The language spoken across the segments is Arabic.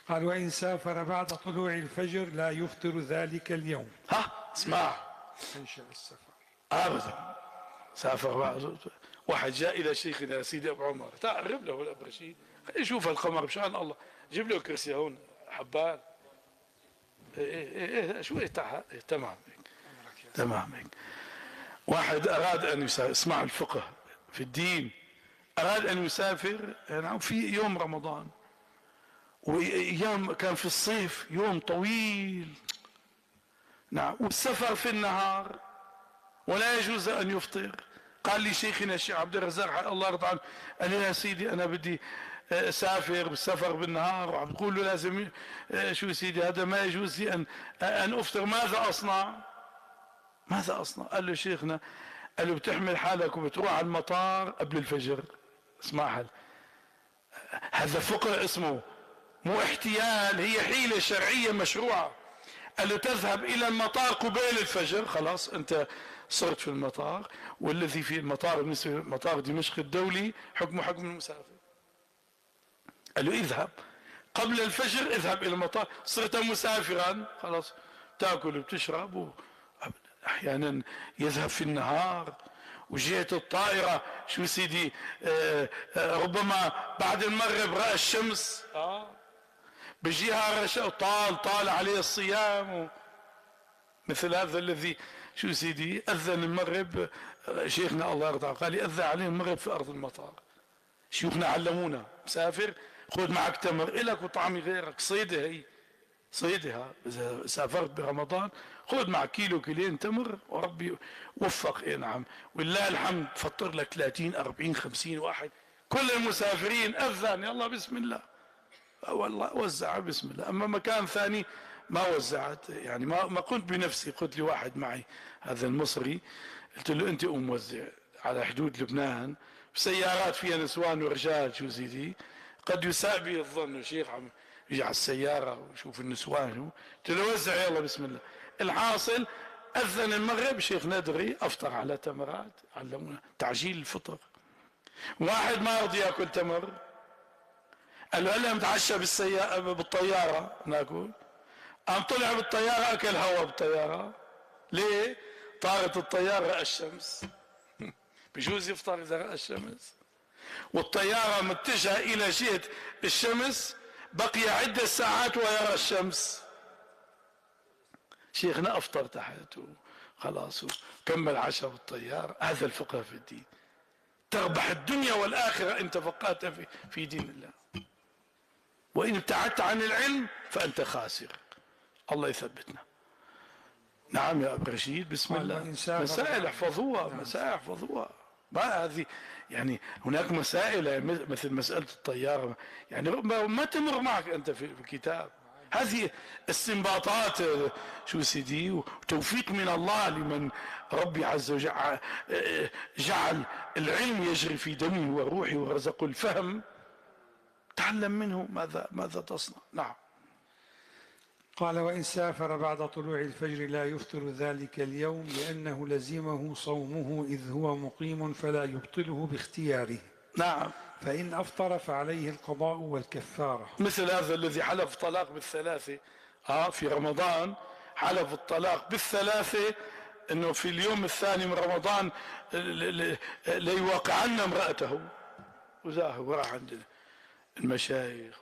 قال: وإن سافر بعد طلوع الفجر لا يفطر ذلك اليوم. اسمع. انشأ السفر ابدا. سافر بعد. واحد جاء الى شيخنا سيدي ابو عمر، تعال قرب له الاب رشيد، خليه يشوف القمر بشان الله، جيب له كرسي هون حبال. شو تعال. تمام هيك. تمام هيك. واحد اراد ان يسافر، اسمع الفقه في الدين، اراد ان يسافر نعم في يوم رمضان، وايام كان في الصيف يوم طويل، نعم، والسفر في النهار ولا يجوز ان يفطر. قال لي شيخنا الشيخ عبد الرزاق الله يرضى عنه، قال لي يا سيدي انا بدي اسافر، بالسفر بالنهار، وعم تقول له لازم شو سيدي هذا ما يجوز لي ان افطر، ماذا اصنع؟ ماذا اصنع؟ قال له شيخنا، قال له بتحمل حالك وبتروح على المطار قبل الفجر. اسمع، هذا فقه اسمه مو احتيال، هي حيلة شرعية مشروعة. قال له تذهب الى المطار قبيل الفجر، خلاص انت صرت في المطار، والذي في المطار بالنسبة لمطار دمشق الدولي حكمه حكم المسافر. قال له اذهب قبل الفجر، اذهب الى المطار، صرت مسافرا خلاص، تاكل وبتشرب، احيانا يذهب في النهار، وجهة الطائرة شو سيدي ربما بعد المغرب رأى الشمس، بجيها رشا طال عليه الصيام، مثل هذا الذي شو سيدي اذن المغرب، شيخنا الله يرضى عنه قال لي اذن عليه المغرب في ارض المطار. شيوخنا علمونا مسافر خذ معك تمر الك وطعمي غيرك، صيده هي صيدها، اذا سافرت برمضان خذ معك كيلو كيلين تمر وربي وفق. نعم، ولله الحمد فطر لك 30 40 50 واحد، كل المسافرين اذن يلا بسم الله، والله وزع بسم الله. اما مكان ثاني ما وزعت، يعني ما قلت بنفسي، قلت لواحد معي هذا المصري، قلت له انت موزع على حدود لبنان بسيارات فيها نسوان ورجال شو سيدي، قد يساء به الظن الشيخ عم يجي على السيارة ويشوف النسوان، قلت له وزع يلا بسم الله. الحاصل اذن المغرب، شيخ ندري افطر على تمرات، علمونا تعجيل الفطر. واحد ما رضي ياكل تمر، قال له هلا متعشى بالطيارة ناكل، قام طلع بالطيارة اكل هوا بالطيارة. ليه؟ طارت الطيارة رأى الشمس. بجوز يفطر اذا رأى الشمس، والطيارة متجهة الى جهة الشمس، بقي عدة ساعات ويرى الشمس. شيخنا افطر تحت خلاص وكمل عشاء بالطيارة. هذا الفقه في الدين، تربح الدنيا والآخرة إن تفقهت في دين الله، وإن ابتعدت عن العلم فأنت خاسر. الله يثبتنا. نعم يا أبو رشيد بسم الله. مسائل احفظوها، مسائل احفظوها. ما هذه يعني هناك مسائل مثل مسألة الطيارة يعني ما تمر معك أنت في الكتاب، هذه استنباطات شو سيدي وتوفيق من الله لمن ربي عز وجل جعل العلم يجري في دمه وروحه ورزقه الفهم، تعلم منه ماذا تصنع. نعم. قال: وإن سافر بعد طلوع الفجر لا يفطر ذلك اليوم لأنه لزمه صومه إذ هو مقيم فلا يبطله باختياره. نعم. فإن أفطر فعليه القضاء والكفارة. مثل هذا الذي حلف الطلاق بالثلاثة في رمضان، حلف الطلاق بالثلاثة انه في اليوم الثاني من رمضان ليوقعن امرأته، وزاهد وراح عند المشايخ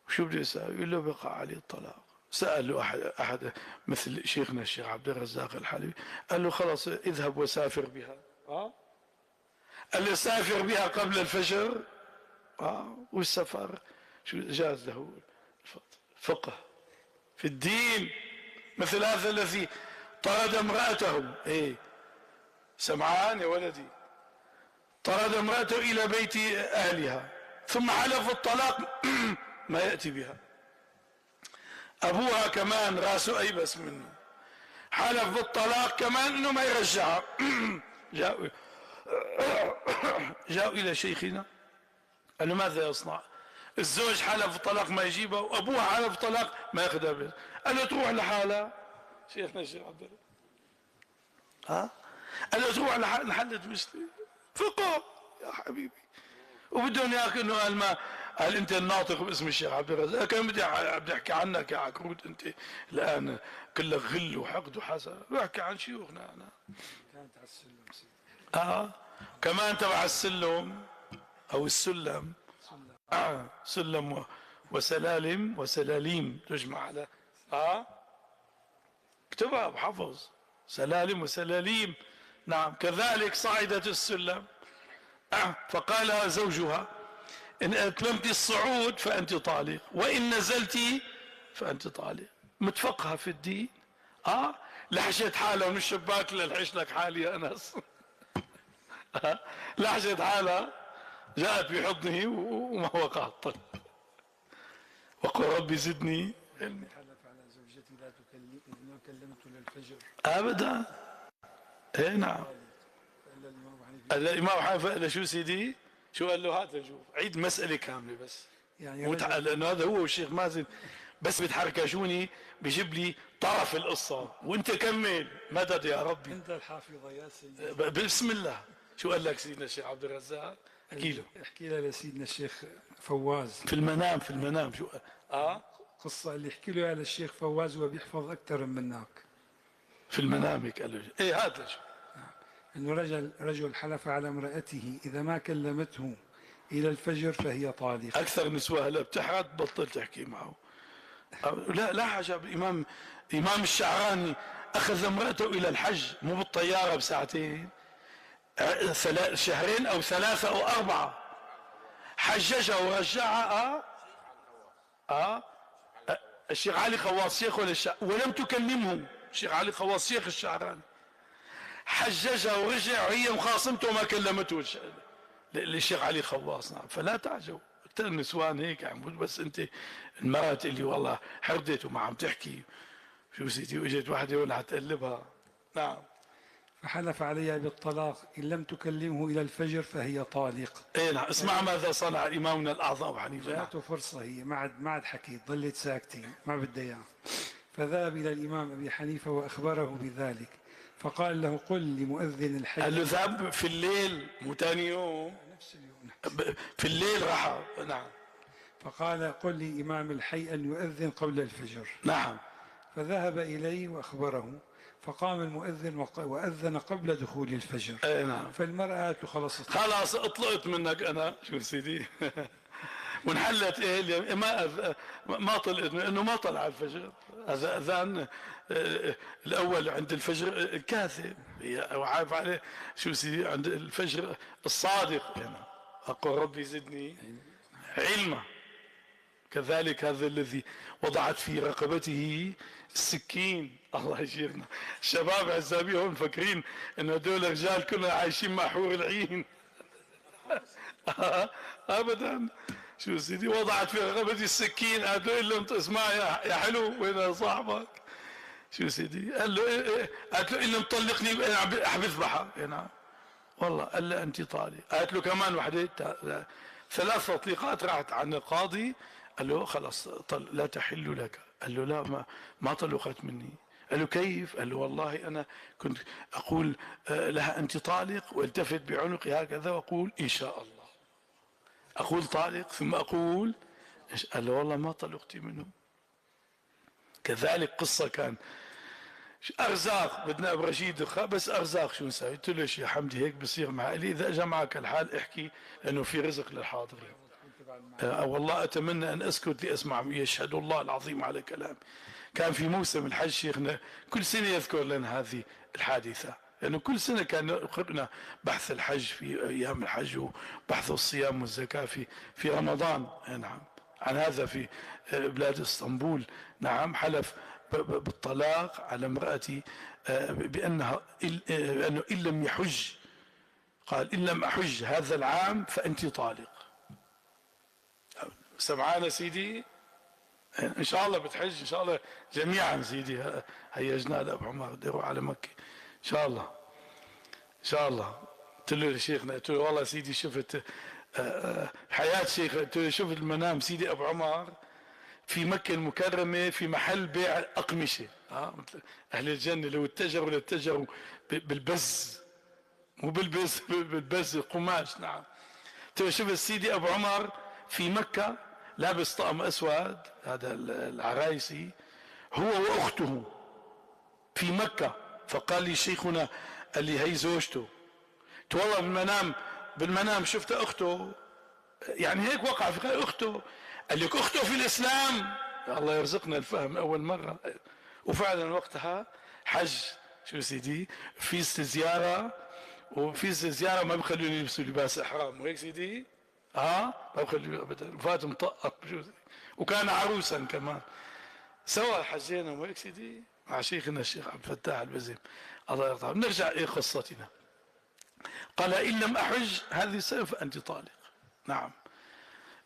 وشو بده يساوي؟ يقول له بقع عليه الطلاق. سأل له أحد مثل شيخنا الشيخ عبد الرزاق الحلبي، قال له خلاص اذهب وسافر بها. قال له سافر بها قبل الفجر، والسفر شو جاز له فقه في الدين. مثل هذا الذي طرد امرأته، سمعان يا ولدي، طرد امرأته إلى بيت أهلها ثم حلف الطلاق ما يأتي بها. أبوها كمان راسه أيبس منه، حلف بالطلاق كمان إنه ما يرجعها. جاءوا إلى شيخنا قال له ماذا يصنع؟ الزوج حلف الطلاق ما يجيبها، وأبوها حلف الطلاق ما ياخذها بس. قال له تروح لحالها. شيخنا الشيخ عبد الله قال له تروح لحالة مسلم. فقه يا حبيبي، وبدهم اياك انه قال ما هل انت الناطق باسم الشيخ عبد الرزاق؟ كان بدي احكي عنك يا عكروت، انت الان كلك غل وحقد وحسد. بحكي عن شيوخنا انا. كانت على السلم سيدي. كمان تبع السلم او السلم. سلم وسلالم وسلاليم تجمع على اكتبها بحفظ. سلالم وسلاليم. نعم. كذلك صعدت السلم فقال زوجها إن أتممت الصعود فأنت طالق، وإن نزلت فأنت طالق. متفقهة في الدين. لحشت حالها من الشباك للحش لك حالي يا أنس. لحشت حالها، جاءت بحضنه وما وقع الطلق. وقل ربي زدني علمي. حلف على زوجتي لا تكلم إذ ما كلمت للفجر أبدا. إيه نعم. إلا الإمام أبو حنيفة. قال الإمام حنيفة قال شو سيدي؟ شو قال له؟ هات نشوف، عيد مسألة كاملة بس. يعني لأنه هذا هو الشيخ مازن بس بتحركشوني بيجيب لي طرف القصة، وانت كمل. مدد يا ربي. أنت الحافظة يا سيدي. بسم الله. شو قال لك سيدنا الشيخ عبد الرزاق؟ احكي له. احكي لها لسيدنا الشيخ فواز في المنام شو قصة اللي يحكي له على الشيخ فواز وهو بيحفظ أكثر منك. في المنام قال له ايه هذا شو؟ أنه رجل حلف على امرأته إذا ما كلمته إلى الفجر فهي طالق. اكثر نسوة هلا بتحرد بطل تحكي معه. لا عجب. امام الشعراني اخذ امرأته الى الحج مو بالطيارة بساعتين، شهرين او ثلاثة او اربعة. حججها ورجعها. الشيخ علي خواص شيخ ولم تكلمه. الشيخ علي خواص شيخ الشعراني حججها ورجع وهي مخاصمته وما كلمته للشيخ علي خواص. نعم. فلا تعجب اكثر النسوان هيك عم بس انت المرأة اللي والله حردت وما عم تحكي شو سيدي، واجت وحده ولا تقلبها. نعم. فحلف عليها بالطلاق إن لم تكلمه إلى الفجر فهي طالق. ايه نعم. اسمع ماذا صنع إمامنا الأعظم أبو حنيفة. جاءته فرصة هي ما عاد حكيت، ظلت ساكتين ما بدها إياه. فذهب إلى الإمام أبي حنيفة وأخبره بذلك فقال له قل لمؤذن الحي. قال له ذهب في الليل مو ثاني يوم، نفس اليوم. في الليل راح. نعم. فقال قل لإمام الحي أن يؤذن قبل الفجر. نعم. فذهب إليه وأخبره فقام المؤذن وأذن قبل دخول الفجر. ايه نعم. فالمرأة خلص اطلقت منك انا شو سيدي. وانحلت ايه ما طلقت انه ما طلع الفجر. هذا اذان الاول عند الفجر كاذب، وعارف عليه شو سيدي عند الفجر الصادق. يعني اقول ربي زدني علما. كذلك هذا الذي وضعت في رقبته السكين. الله يجيرنا. الشباب عزابي هون مفكرين انه هدول رجال كلهم عايشين مع حور العين. ابدا. شو سيدي وضعت في رقبتي السكين. قالوا له انت اسمع يا حلو وين صاحبك؟ شو سيدي قال له إيه؟ قالت له ان مطلقني احبذبحها. نعم والله. قال له انت طالق. قالت له كمان وحده. 3 تطليقات راحت عن القاضي. قال له خلاص لا تحل لك. قال له لا ما طلقت مني. قال له كيف؟ قال له والله انا كنت اقول لها انت طالق والتفت بعنقي هكذا واقول ان شاء الله. اقول طالق ثم اقول. قال له والله ما طلقتي منه. كذلك قصة كان ارزاق. بدنا ابو رشيد بس ارزاق شو نسوي؟ قلت له يا حمدي هيك بصير مع لي اذا اجى معك الحال احكي لانه في رزق للحاضرين. والله اتمنى ان اسكت لاسمع يشهد الله العظيم على كلامي. كان في موسم الحج شيخنا كل سنة يذكر لنا هذه الحادثة، لأنه كل سنة كان يقرنا بحث الحج في أيام الحج وبحث الصيام والزكاة في رمضان. نعم. عن هذا في بلاد اسطنبول. نعم. حلف بالطلاق على امرأتي بأنه إن لم يحج، قال إن لم أحج هذا العام فأنت طالق. سمعانا سيدي؟ ان شاء الله بتحج ان شاء الله جميعا سيدي. هيجنا لابو عمر ديروا على مكه ان شاء الله ان شاء الله. قلت له لشيخنا قلت له والله سيدي شفت حياه شيخ. قلت له شفت المنام سيدي ابو عمر في مكه المكرمه في محل بيع اقمشه. اهل الجنه لو اتجروا بالبز مو بالبز القماش. نعم. قلت له شفت سيدي ابو عمر في مكة لابس طقم أسود، هذا العرايسي، هو وأخته في مكة. فقال لي شيخنا، قال لي هي زوجته. والله بالمنام شفت أخته، يعني هيك وقع في أخته. قال لك أخته في الإسلام؟ يا الله يرزقنا الفهم أول مرة. وفعلا وقتها حج، شو سيدي، في زيارة، وفي زيارة ما بخلوني يلبسوا لباس إحرام، وهيك سيدي ما بخلوني أبدا، فات مطقط وكان عروسا كمان. سوا حجينا وهيك سيدي مع شيخنا الشيخ عبد الفتاح البزيم الله يرضى عنه. نرجع إلى قصتنا. قال إن لم أحج هذه السنة فأنت طالق. نعم،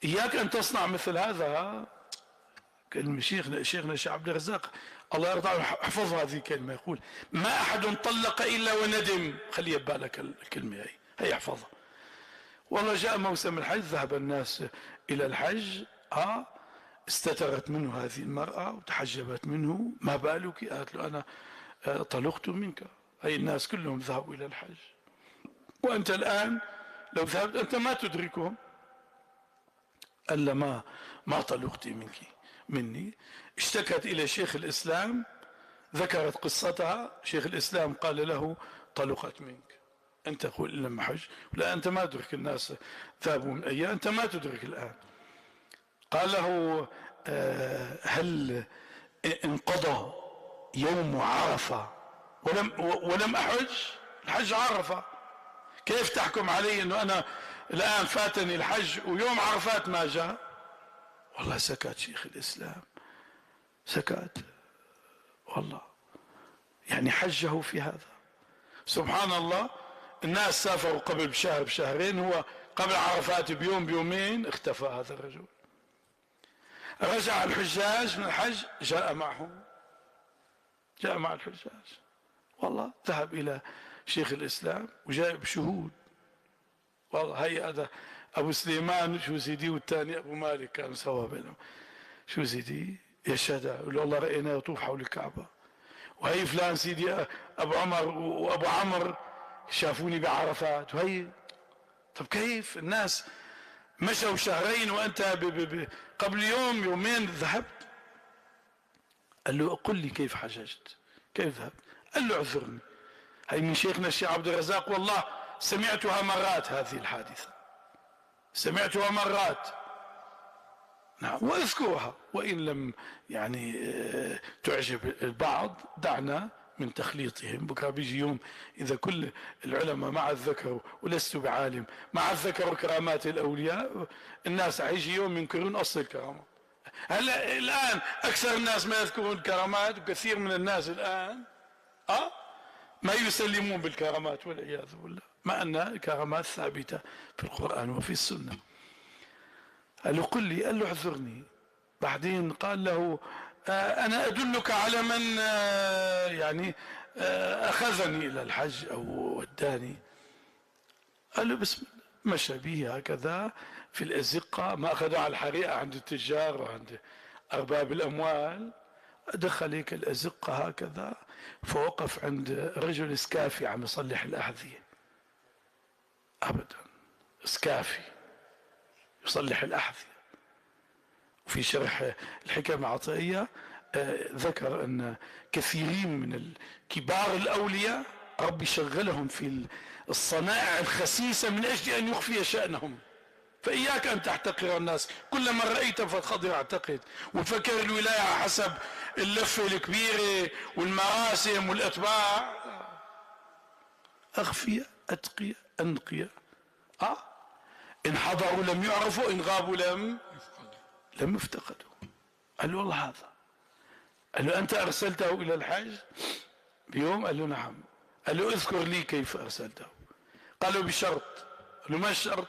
إياك أن تصنع مثل هذا. كلمة شيخنا الشيخ عبد الرزاق الله يرضى عنه، احفظ هذه الكلمة، يقول ما أحد طلق إلا وندم. خلي ببالك الكلمة هي احفظها. والله جاء موسم الحج، ذهب الناس إلى الحج، استترت منه هذه المرأة وتحجبت منه. ما بالك؟ قالت له أنا طلقت منك. هي الناس كلهم ذهبوا إلى الحج، وأنت الآن لو ذهبت أنت ما تدركهم. ألا ما طلقت مني. اشتكت إلى شيخ الإسلام، ذكرت قصتها. شيخ الإسلام قال له طلقت منك. أنت تقول لما حج، لا أنت ما تدرك، الناس ذهبوا من أيام، أنت ما تدرك الآن. قال له هل انقضى يوم عرفة ولم أحج؟ الحج عرفة، كيف تحكم علي أنه أنا الآن فاتني الحج ويوم عرفات ما جاء؟ والله سكت شيخ الإسلام، سكت والله، يعني حجه في هذا. سبحان الله، الناس سافروا قبل بشهر بشهرين، هو قبل عرفات بيوم بيومين اختفى هذا الرجل. رجع الحجاج من الحج، جاء مع الحجاج، والله ذهب إلى شيخ الإسلام وجاء شهود. والله هي هذا أبو سليمان شو سيدي والثاني أبو مالك كانوا سوا بينهم، شو سيدي يشهد، يقول والله رأينا يطوف حول الكعبة. وهي فلان سيدي أبو عمر وأبو عمر شافوني بعرفات. وهي طب كيف الناس مشوا شهرين وأنت قبل يوم يومين ذهبت؟ قال له قل لي كيف حججت، كيف ذهبت؟ قال له اعذرني. هي من شيخنا الشيخ عبد الرزاق، والله سمعتها مرات، هذه الحادثة سمعتها مرات. نعم، واذكرها وإن لم يعني تعجب البعض، دعنا من تخليطهم. بكره بيجي يوم إذا كل العلماء مع الذكر، ولست بعالم، مع الذكر كرامات الأولياء، الناس هيجي يوم ينكرون أصل الكرامات. هلا الآن أكثر الناس ما يذكرون الكرامات، وكثير من الناس الآن ما يسلمون بالكرامات والعياذ بالله، مع أن الكرامات ثابتة في القرآن وفي السنة. قال له قل لي، قال له اعذرني. بعدين قال له أنا أدلك على من يعني أخذني إلى الحج أو وداني. قال له بسم الله. مشى به هكذا في الأزقة، ما أخذوا على الحريقة عند التجار وعند أرباب الأموال. دخل هيك الأزقة هكذا، فوقف عند رجل سكافي عم يصلح الأحذية. أبدا، سكافي يصلح الأحذية. وفي شرح الحكم العطائية ذكر أن كثيرين من كبار الأولياء ربي شغلهم في الصنائع الخسيسة من أجل أن يخفي شأنهم. فإياك أن تحتقر الناس، كل من رأيت فالخضر اعتقد، وتفكر الولاية حسب اللفة الكبيرة والمراسم والأتباع. أخفية، أتقية، أنقية. إن حضروا لم يعرفوا، إن غابوا لم يفتقدوا. قال له والله هذا. قال له أنت أرسلته إلى الحج بيوم؟ قال له نعم. قال له اذكر لي كيف أرسلته. قال له بشرط. قال له ما الشرط؟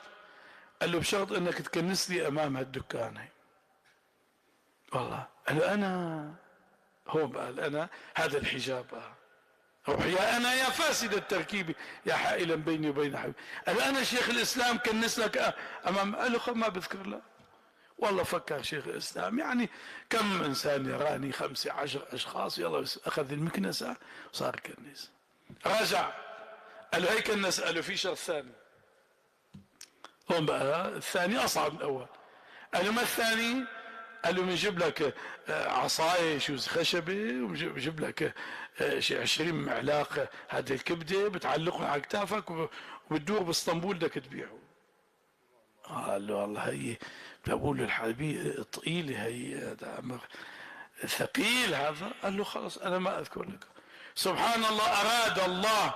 قال له بشرط أنك تكنس لي أمام هالدكان هي. والله قال له أنا هو قال أنا هذا الحجاب روح يا أنا يا فاسد التركيب يا حائلا بيني وبين حبيبي. قال له أنا شيخ الإسلام كنس لك أمام. قال له ما بذكر له. والله فكر شيخ الإسلام يعني كم إنسان يراني 15 أشخاص، يلا أخذ المكنسة وصار كنس. رجع قال له هي كنس. قال له في شرط ثاني. هون بقى الثاني أصعب من الأول. قال له ما الثاني؟ قال له بنجيب لك عصاية شوز خشبة، وبنجيب لك 20 معلاقة هذه الكبدة بتعلقهم على كتافك وبتدور باسطنبول بدك تبيعه. قال له والله هي بقول الحلبية ثقيلة، هي هذا أمر ثقيل هذا. قال له خلص أنا ما أذكر لك. سبحان الله، أراد الله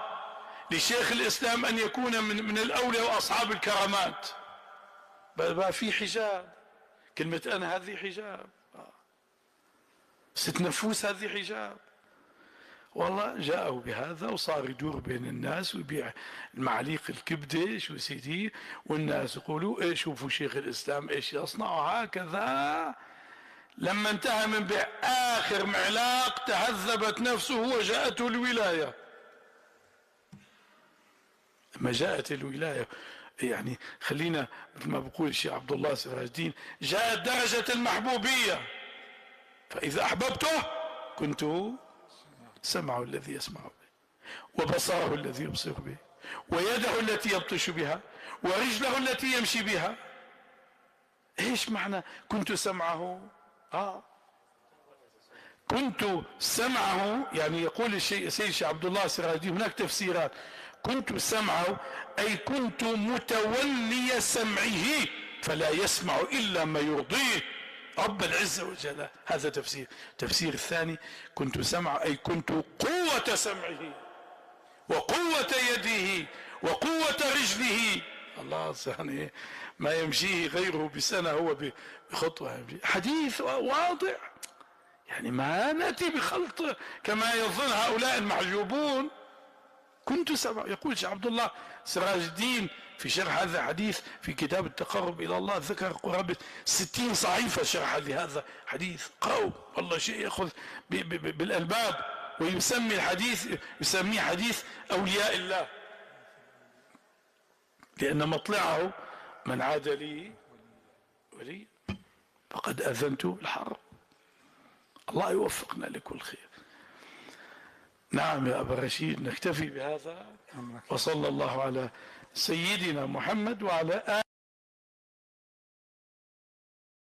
لشيخ الإسلام أن يكون من الأولياء وأصحاب الكرامات. بقى في حجاب، كلمة أنا هذه حجاب، ست نفوس هذه حجاب. والله جاءوا بهذا وصار يدور بين الناس ويبيع المعاليق الكبدة شو سيدي، والناس يقولوا ايه شوفوا شيخ الإسلام ايش يصنع، هكذا. لما انتهى من بيع آخر معلاق تهذبت نفسه وجاءته الولاية. لما جاءت الولاية يعني خلينا مثل ما بقول الشيخ عبد الله سراج الدين، جاءت درجة المحبوبية. فإذا أحببته كنت سمعه الذي يسمع به، وبصره الذي يبصر به، ويده التي يبطش بها، ورجله التي يمشي بها. ايش معنى كنت سمعه؟ كنت سمعه، يعني يقول السيد عبد الله السراجي هناك تفسيرات. كنت سمعه أي كنت متولي سمعه فلا يسمع إلا ما يرضيه رب العزة وجل. هذا تفسير. تفسير الثاني كنت سمع أي كنت قوة سمعه وقوة يده وقوة رجله. الله يعني ما يمشيه غيره بسنة هو بخطوة يمشي. حديث واضح، يعني ما نأتي بخلط كما يظن هؤلاء المحجوبون. كنت سمع. يقول الشيخ عبد الله سراج الدين في شرح هذا الحديث في كتاب التقرب إلى الله، ذكر قرابة 60 صحيفة شرح لهذا الحديث. قرأوا والله شيء يأخذ بالألباب، ويسمي الحديث يسميه حديث أولياء الله، لأن مطلعه من عاد لي ولي فقد أذنت الحرب. الله يوفقنا لكل خير. نعم يا أبا رشيد، نكتفي بهذا، وصلى الله على سيدنا محمد وعلى آله.